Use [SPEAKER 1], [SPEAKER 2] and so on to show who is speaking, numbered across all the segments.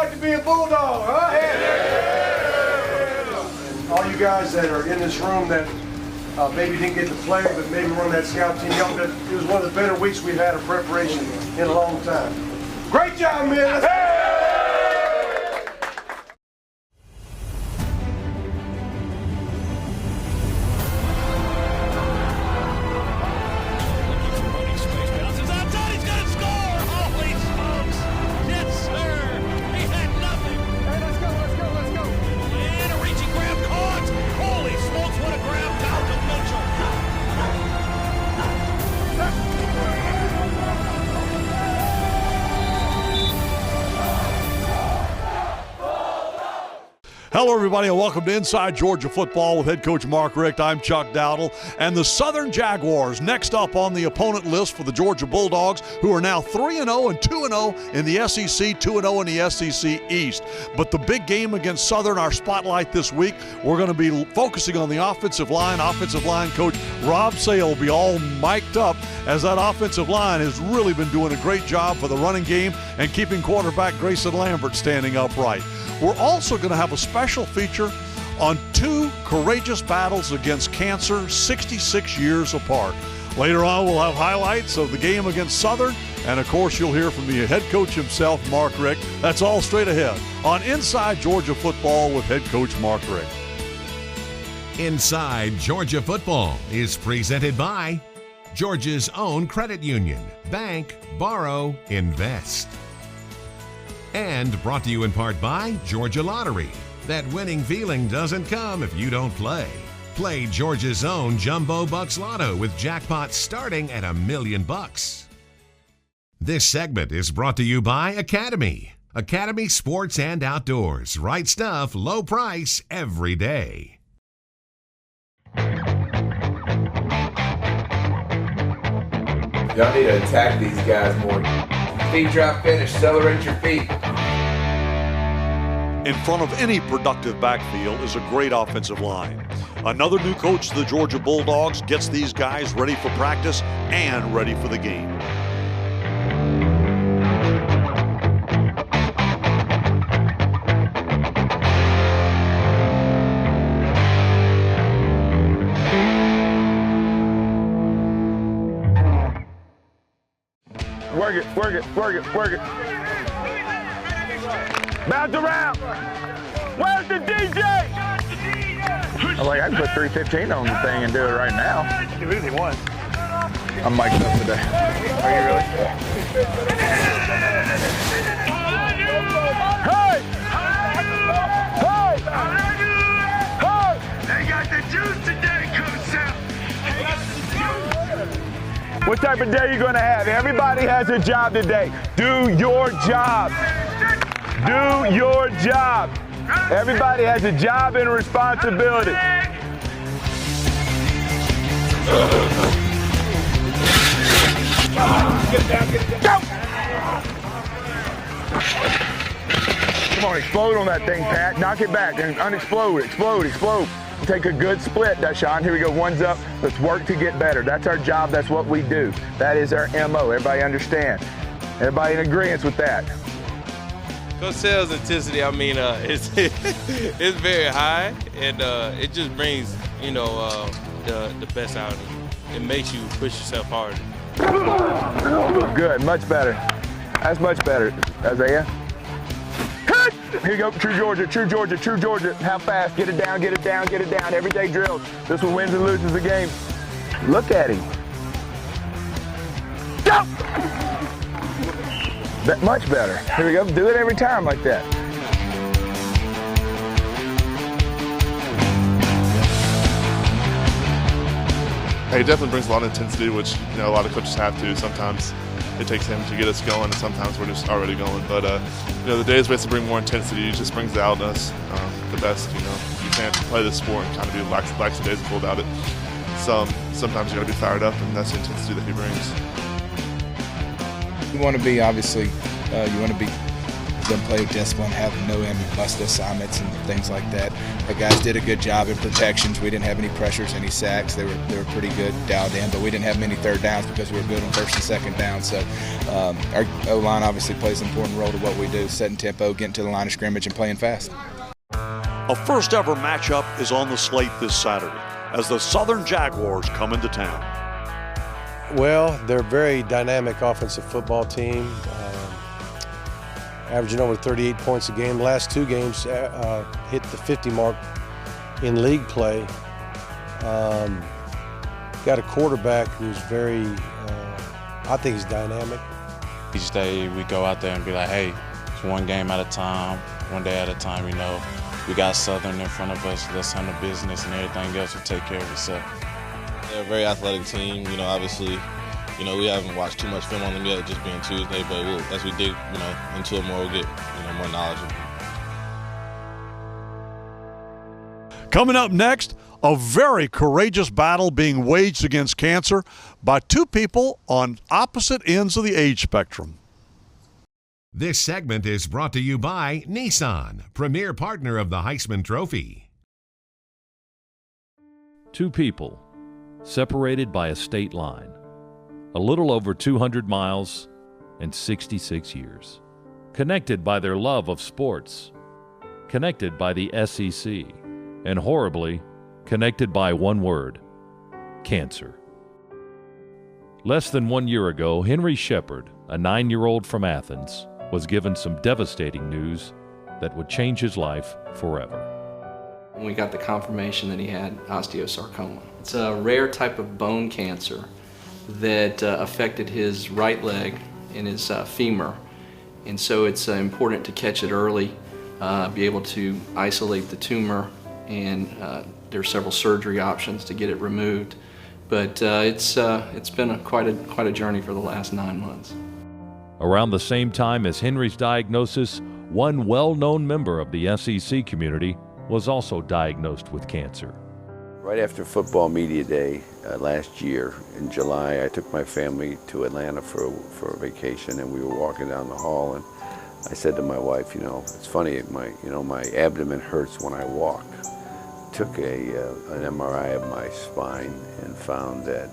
[SPEAKER 1] like to be a Bulldog, huh? Yeah. All you guys that are in this room that maybe didn't get to play, but maybe run that scout team, it was one of the better weeks we've had of preparation in a long time. Great job, man.
[SPEAKER 2] Hello, everybody, and welcome to Inside Georgia Football with head coach Mark Richt. I'm Chuck Dowdle. And the Southern Jaguars next up on the opponent list for the Georgia Bulldogs, who are now 3-0 and 2-0 in the SEC, 2-0 in the SEC East. But the big game against Southern, our spotlight this week, we're going to be focusing on the offensive line. Offensive line coach Rob Sale will be all mic'd up, as that offensive line has really been doing a great job for the running game and keeping quarterback Grayson Lambert standing upright. We're also going to have a special feature on two courageous battles against cancer 66 years apart. Later on, we'll have highlights of the game against Southern, and of course, you'll hear from the head coach himself, Mark Richt. That's all straight ahead on Inside Georgia Football with head coach Mark Richt.
[SPEAKER 3] Inside Georgia Football is presented by Georgia's own credit union, Bank, Borrow, Invest. And brought to you in part by Georgia Lottery. That winning feeling doesn't come if you don't play. Play Georgia's own Jumbo Bucks Lotto with jackpots starting at $1 million. This segment is brought to you by Academy. Academy Sports and Outdoors. Right stuff, low price, every day.
[SPEAKER 4] Y'all need to attack these guys more. Feet drop finish, accelerate your feet.
[SPEAKER 2] In front of any productive backfield is a great offensive line. Another new coach to the Georgia Bulldogs gets these guys ready for practice and ready for the game.
[SPEAKER 5] Work it, work it, work it, work it. Bounce around. Where's the DJ? I'm like, I can put 315 on the thing and do it right now. Do anything you want. I'm mic'd up today. Are you really? Hey! Hey! Hey! They got the juice today, Coach Sam. What type of day are you going to have? Everybody has a job today. Do your job. Do your job. Everybody has a job and a responsibility. Go! Come on, explode on that thing, Pat. Knock it back and unexplode. Explode, explode. Take a good split, Deshaun. Here we go. One's up. Let's work to get better. That's our job. That's what we do. That is our MO. Everybody understand? Everybody in agreement with that?
[SPEAKER 6] Coach Sale's intensity, I mean, it's very high, and it just brings, the best out of you. It makes you push yourself harder.
[SPEAKER 5] Good. Much better. That's much better, Isaiah. Here you go, true Georgia, true Georgia, true Georgia. How fast? Get it down, get it down, get it down. Everyday drills. This one wins and loses the game. Look at him. Go! That much better. Here we go. Do it every time like that.
[SPEAKER 7] He definitely brings a lot of intensity, which a lot of coaches have to. Sometimes it takes him to get us going, and sometimes we're just already going. But the days we have to bring more intensity, it just brings it out in us the best. You can't play this sport and kind of be lackadaisical about it. So sometimes you got to be fired up, and that's the intensity that he brings.
[SPEAKER 8] You want to be, obviously, you want to be them play with discipline, have no busted assignments and things like that. The guys did a good job in protections. We didn't have any pressures, any sacks. They were pretty good dialed in, but we didn't have many third downs because we were good on first and second down. So our O-line obviously plays an important role to what we do, setting tempo, getting to the line of scrimmage, and playing fast.
[SPEAKER 2] A first ever matchup is on the slate this Saturday as the Southern Jaguars come into town.
[SPEAKER 9] Well, they're a very dynamic offensive football team, averaging over 38 points a game. Last two games hit the 50 mark in league play. Got a quarterback who's very, I think he's dynamic.
[SPEAKER 10] Each day we go out there and be like, hey, it's one game at a time, one day at a time, you know. We got Southern in front of us, let's handle business, and everything else will take care of itself.
[SPEAKER 11] They're a very athletic team, you know, obviously, you know, we haven't watched too much film on them yet, just being Tuesday, but as we dig, you know, into it more, we'll get, you know, more knowledge of them.
[SPEAKER 2] Coming up next, a very courageous battle being waged against cancer by two people on opposite ends of the age spectrum.
[SPEAKER 3] This segment is brought to you by Nissan, premier partner of the Heisman Trophy.
[SPEAKER 12] Two people separated by a state line, a little over 200 miles and 66 years, connected by their love of sports, connected by the SEC, and horribly connected by one word: cancer. Less than 1 year ago, Henry Shepard, a 9-year-old from Athens, was given some devastating news that would change his life forever.
[SPEAKER 13] We got the confirmation that he had osteosarcoma. It's a rare type of bone cancer that affected his right leg and his femur. And so it's important to catch it early, be able to isolate the tumor, and there are several surgery options to get it removed. But it's been quite a journey for the last 9 months.
[SPEAKER 12] Around the same time as Henry's diagnosis, one well-known member of the SEC community was also diagnosed with cancer.
[SPEAKER 14] Right after football media day last year in July, I took my family to Atlanta for a vacation, and we were walking down the hall, and I said to my wife, you know, it's funny, my abdomen hurts when I walk. Took an MRI of my spine and found that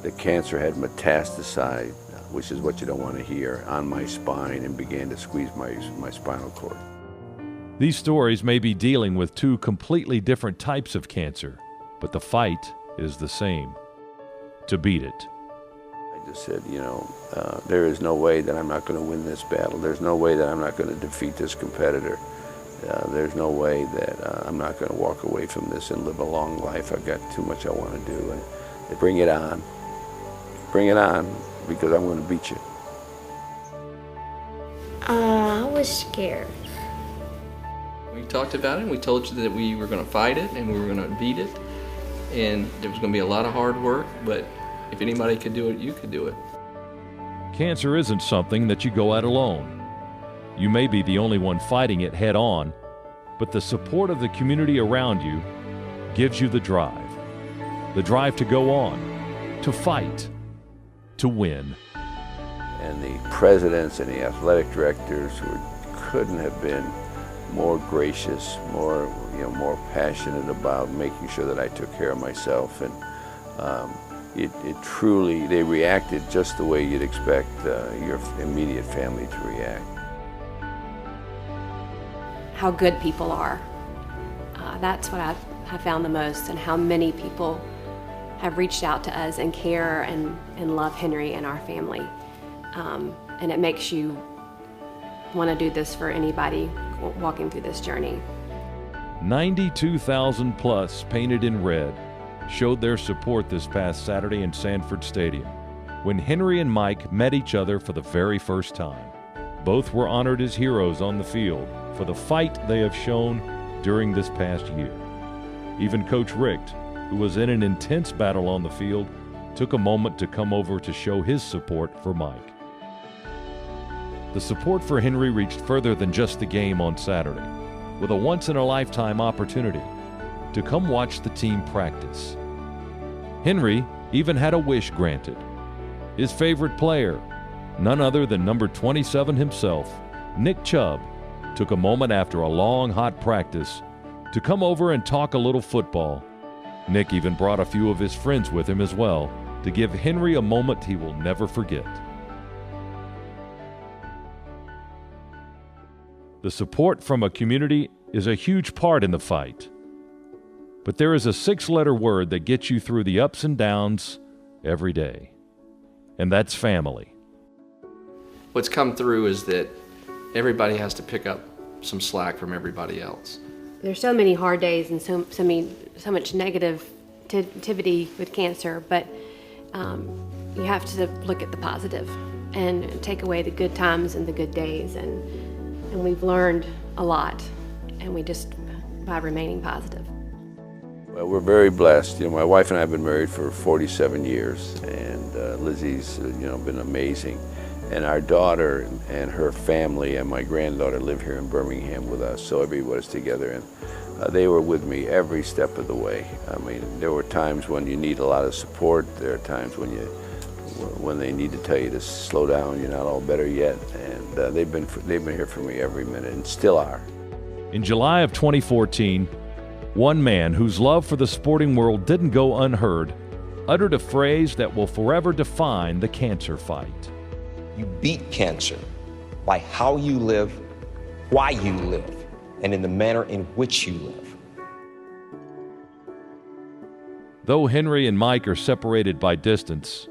[SPEAKER 14] the cancer had metastasized, which is what you don't want to hear, on my spine, and began to squeeze my spinal cord.
[SPEAKER 12] These stories may be dealing with two completely different types of cancer, but the fight is the same: to beat it.
[SPEAKER 14] I just said, you know, there is no way that I'm not going to win this battle. There's no way that I'm not going to defeat this competitor. There's no way that I'm not going to walk away from this and live a long life. I've got too much I want to do, and bring it on. Bring it on, because I'm going to beat you.
[SPEAKER 15] I was scared.
[SPEAKER 13] We talked about it, and we told you that we were going to fight it and we were going to beat it, and there was going to be a lot of hard work, but if anybody could do it, you could do it.
[SPEAKER 12] Cancer isn't something that you go at alone. You may be the only one fighting it head on, but the support of the community around you gives you the drive to go on, to fight, to win.
[SPEAKER 14] And the presidents and the athletic directors couldn't have been more gracious, more passionate about making sure that I took care of myself, and it truly, they reacted just the way you'd expect your immediate family to react.
[SPEAKER 15] How good people are. That's what I've found the most, and how many people have reached out to us and care and love Henry and our family. And it makes you want to do this for anybody walking through this journey.
[SPEAKER 12] 92,000 plus painted in red showed their support this past Saturday in Sanford Stadium when Henry and Mike met each other for the very first time. Both were honored as heroes on the field for the fight they have shown during this past year. Even Coach Richt, who was in an intense battle on the field, took a moment to come over to show his support for Mike. The support for Henry reached further than just the game on Saturday, with a once-in-a-lifetime opportunity to come watch the team practice. Henry even had a wish granted. His favorite player, none other than number 27 himself, Nick Chubb took a moment after a long, hot practice to come over and talk a little football. Nick even brought a few of his friends with him as well to give Henry a moment he will never forget. The support from a community is a huge part in the fight. But there is a 6-letter word that gets you through the ups and downs every day, and that's family.
[SPEAKER 13] What's come through is that everybody has to pick up some slack from everybody else.
[SPEAKER 15] There's so many hard days and so much negativity with cancer, but you have to look at the positive and take away the good times and the good days, and we've learned a lot, and we just by remaining positive.
[SPEAKER 14] Well, we're very blessed. My wife and I have been married for 47 years, and Lizzie's, been amazing. And our daughter and her family and my granddaughter live here in Birmingham with us, so everybody's together. And they were with me every step of the way. I mean, there were times when you need a lot of support. There are times when they need to tell you to slow down. You're not all better yet. And they've been here for me every minute, and still are.
[SPEAKER 12] In July of 2014, one man whose love for the sporting world didn't go unheard uttered a phrase that will forever define the cancer fight.
[SPEAKER 16] You beat cancer by how you live, why you live, and in the manner in which you live.
[SPEAKER 12] Though Henry and Mike are separated by distance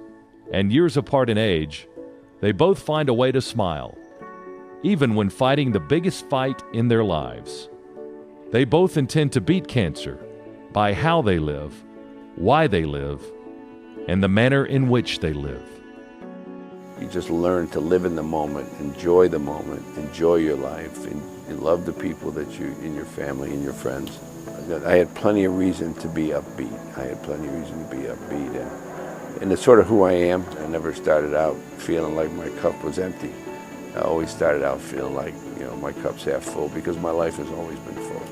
[SPEAKER 12] and years apart in age, they both find a way to smile, even when fighting the biggest fight in their lives. They both intend to beat cancer by how they live, why they live, and the manner in which they live.
[SPEAKER 14] You just learn to live in the moment, enjoy your life, and love the people that you, in your family and your friends. I had plenty of reason to be upbeat. And it's sort of who I am. I never started out feeling like my cup was empty. I always started out feeling like, my cup's half full, because my life has always been full.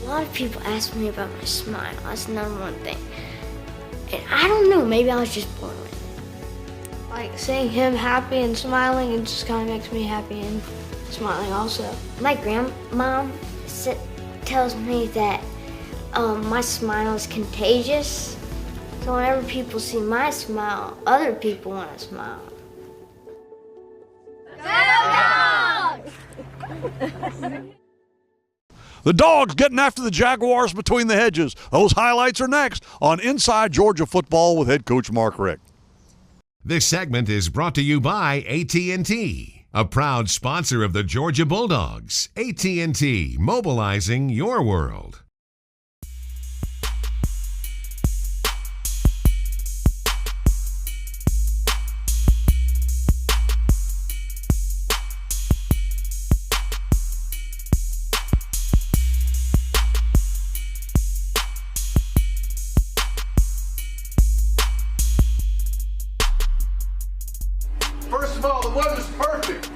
[SPEAKER 17] A lot of people ask me about my smile. That's the number one thing. And I don't know, maybe I was just born with it. Like seeing him happy and smiling, it just kind of makes me happy and smiling also. My grandma tells me that my smile is contagious. So whenever people see my smile, other people want to smile.
[SPEAKER 2] The Dogs getting after the Jaguars between the hedges. Those highlights are next on Inside Georgia Football with head coach Mark Richt.
[SPEAKER 3] This segment is brought to you by AT&T, a proud sponsor of the Georgia Bulldogs. AT&T, mobilizing your world.
[SPEAKER 1] First of all, the weather's perfect.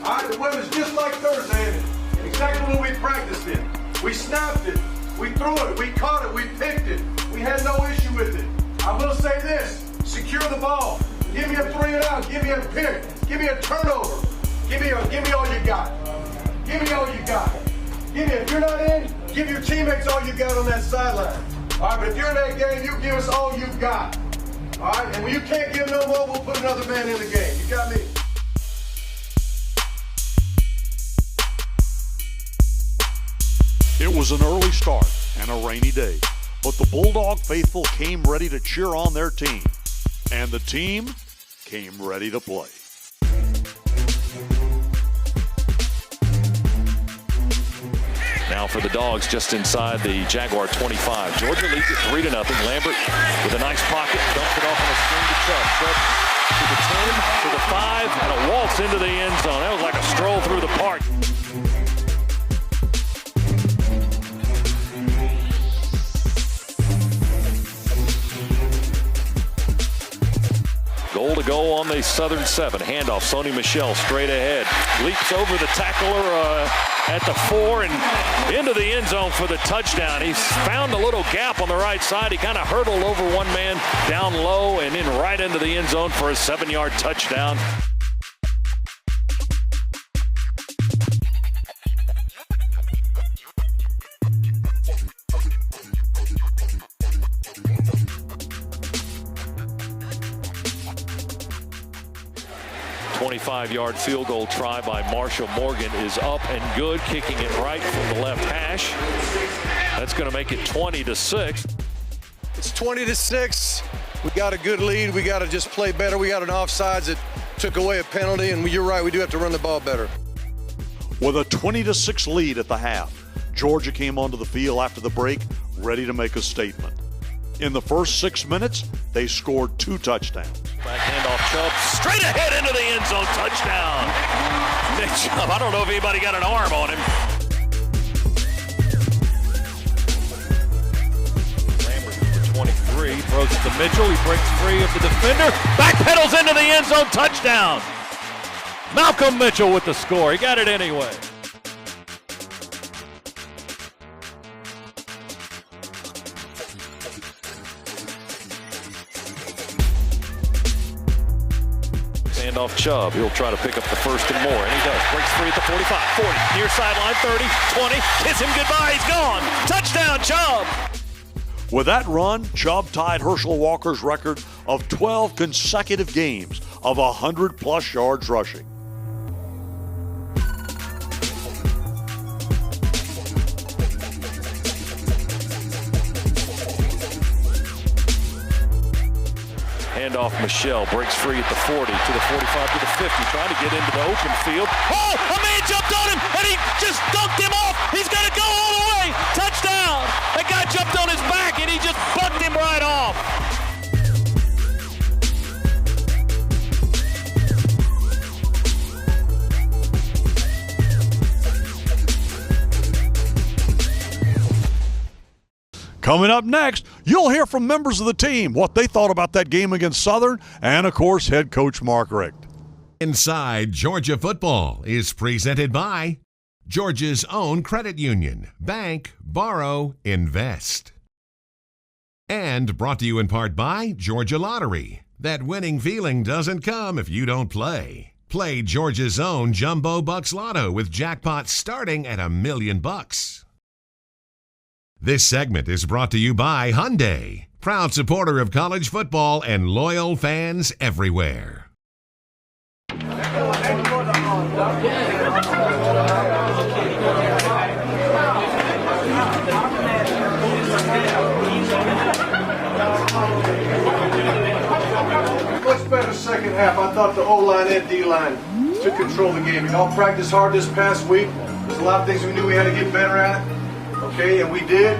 [SPEAKER 1] All right, the weather's just like Thursday, isn't it? Exactly what we practiced in. We snapped it, we threw it, we caught it, we picked it. We had no issue with it. I will say this, secure the ball. Give me a 3 and out, give me a pick, give me a turnover. Give me all you got. Give me all you got. If you're not in, give your teammates all you got on that sideline. All right, but if you're in that game, you give us all you've got. All right, and when you can't give no more, we'll put another man in the game. You got me?
[SPEAKER 2] It was an early start and a rainy day, but the Bulldog faithful came ready to cheer on their team, and the team came ready to play.
[SPEAKER 12] Now for the Dogs just inside the Jaguar 25. Georgia leads it 3-0. Lambert with a nice pocket, dumps it off on a string to Chubb. Chubb to the 10, to the 5, and a waltz into the end zone. That was like a stroll through the park. Goal to go on the Southern 7. Handoff, Sony Michel straight ahead. Leaps over the tackler at the 4 and into the end zone for the touchdown. He's found a little gap on the right side. He kind of hurdled over one man down low and in right into the end zone for a 7-yard touchdown. 25-yard field goal try by Marshall Morgan is up and good, kicking it right from the left hash. That's going to make it 20-6.
[SPEAKER 18] It's 20-6. We got a good lead. We got to just play better. We got an offsides that took away a penalty, and you're right, we do have to run the ball better.
[SPEAKER 2] With a 20-6 lead at the half, Georgia came onto the field after the break, ready to make a statement. In the first 6 minutes, they scored 2 touchdowns.
[SPEAKER 12] Back handoff, Chubb straight ahead into the end zone, touchdown. Nick Chubb, I don't know if anybody got an arm on him. Lambert with the 23, throws it to Mitchell, he breaks free of the defender, backpedals into the end zone, touchdown. Malcolm Mitchell with the score, he got it anyway. Off Chubb. He'll try to pick up the first and more, and he does. Breaks free at the 45, 40, near sideline, 30, 20. Kiss him goodbye, he's gone. Touchdown, Chubb.
[SPEAKER 2] With that run, Chubb tied Herschel Walker's record of 12 consecutive games of 100-plus yards rushing.
[SPEAKER 12] Handoff Michelle, breaks free at the 40, to the 45, to the 50, trying to get into the open field. Oh, a man jumped on him, and he just dunked him off. He's going to go all the way. Touchdown. That guy jumped on his back, and he just bucked him right off.
[SPEAKER 2] Coming up next, you'll hear from members of the team what they thought about that game against Southern, and, of course, head coach Mark Richt.
[SPEAKER 3] Inside Georgia Football is presented by Georgia's own credit union, Bank, Borrow, Invest. And brought to you in part by Georgia Lottery. That winning feeling doesn't come if you don't play. Play Georgia's own Jumbo Bucks Lotto with jackpots starting at $1 million. This segment is brought to you by Hyundai, proud supporter of college football and loyal fans everywhere.
[SPEAKER 1] Much better second half. I thought the O-line and D-line took control of the game. We all practiced hard this past week. There's a lot of things we knew we had to get better at. Okay, and we did.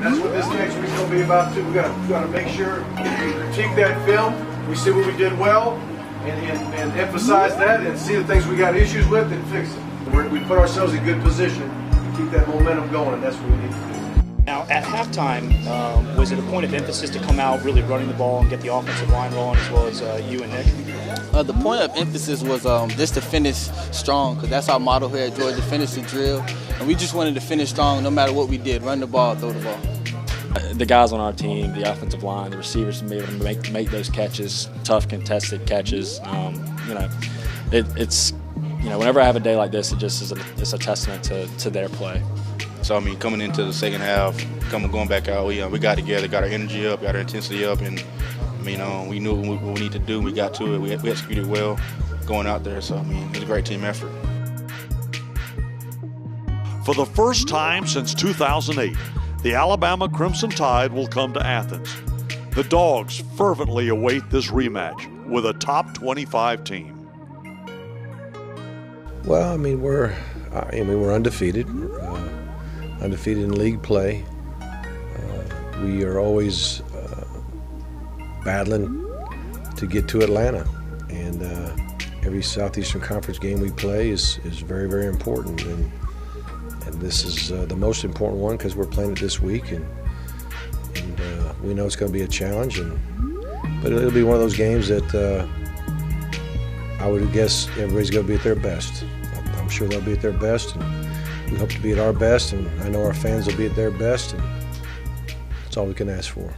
[SPEAKER 1] That's what this next week's going to be about too. We got to make sure we critique that film. We see what we did well, and emphasize that, and see the things we got issues with, and fix it. We put ourselves in good position to keep that momentum going, and that's what we need to do.
[SPEAKER 19] Now, at halftime, was it a point of emphasis to come out really running the ball and get the offensive line rolling, as well as you and Nick?
[SPEAKER 20] The point of emphasis was just to finish strong, because that's our motto here at Georgia, finish the drill. And we just wanted to finish strong no matter what we did, run the ball, throw the ball.
[SPEAKER 21] The guys on our team, the offensive line, the receivers, have been able to make those catches, tough contested catches. It's whenever I have a day like this, it's a testament to their play.
[SPEAKER 22] So I mean, coming into the second half, going back out, we got together, got our energy up, got our intensity up, and I mean, we knew what we needed to do. We got to it. We executed well going out there. So I mean, it was a great team effort.
[SPEAKER 2] For the first time since 2008, the Alabama Crimson Tide will come to Athens. The Dawgs fervently await this rematch with a top 25 team.
[SPEAKER 9] Well, I mean, we're undefeated, undefeated in league play. We are always battling to get to Atlanta, and every Southeastern Conference game we play is very, very important. And this is the most important one because we're playing it this week, and we know it's going to be a challenge. But it'll be one of those games that I would guess everybody's going to be at their best. I'm sure they'll be at their best, and we hope to be at our best, and I know our fans will be at their best, and that's all we can ask for.